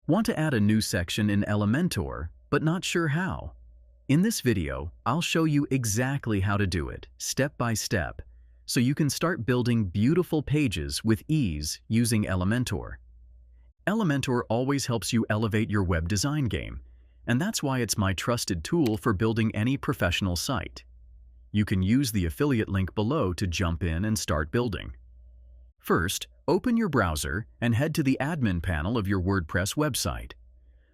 Want to add a new section in Elementor, but not sure how? In this video, I'll show you exactly how to do it, step by step, so you can start building beautiful pages with ease using Elementor. Elementor always helps you elevate your web design game, and that's why it's my trusted tool for building any professional site. You can use the affiliate link below to jump in and start building. First, open your browser and head to the admin panel of your WordPress website.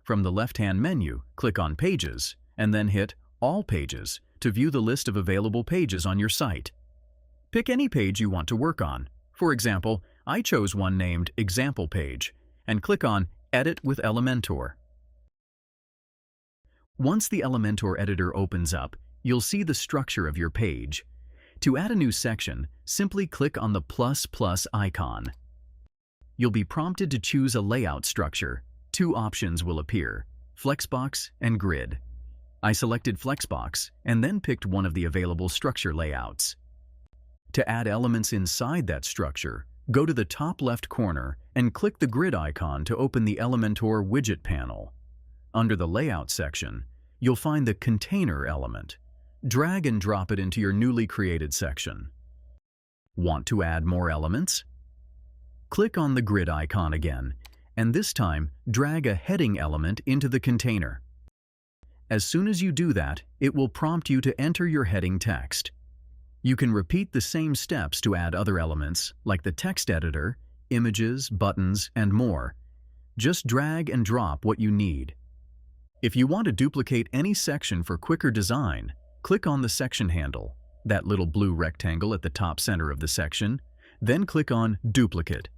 From the left-hand menu, click on Pages, and then hit All Pages to view the list of available pages on your site. Pick any page you want to work on. For example, I chose one named Example Page, and click on Edit with Elementor. Once the Elementor editor opens up, you'll see the structure of your page. To add a new section, simply click on the plus icon. You'll be prompted to choose a layout structure. Two options will appear, Flexbox and Grid. I selected Flexbox and then picked one of the available structure layouts. To add elements inside that structure, go to the top left corner and click the grid icon to open the Elementor widget panel. Under the Layout section, you'll find the Container element. Drag and drop it into your newly created section. Want to add more elements? Click on the grid icon again, and this time drag a heading element into the container. As soon as you do that, it will prompt you to enter your heading text. You can repeat the same steps to add other elements, like the text editor, images, buttons, and more. Just drag and drop what you need. If you want to duplicate any section for quicker design, click on the section handle, that little blue rectangle at the top center of the section, then click on Duplicate.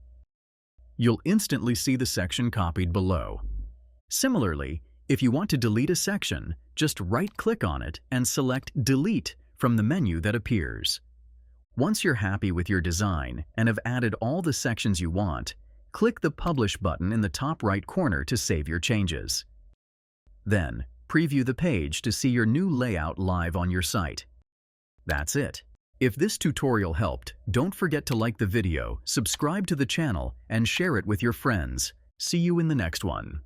You'll instantly see the section copied below. Similarly, if you want to delete a section, just right-click on it and select Delete from the menu that appears. Once you're happy with your design and have added all the sections you want, click the Publish button in the top right corner to save your changes. Then, preview the page to see your new layout live on your site. That's it. If this tutorial helped, don't forget to like the video, subscribe to the channel, and share it with your friends. See you in the next one.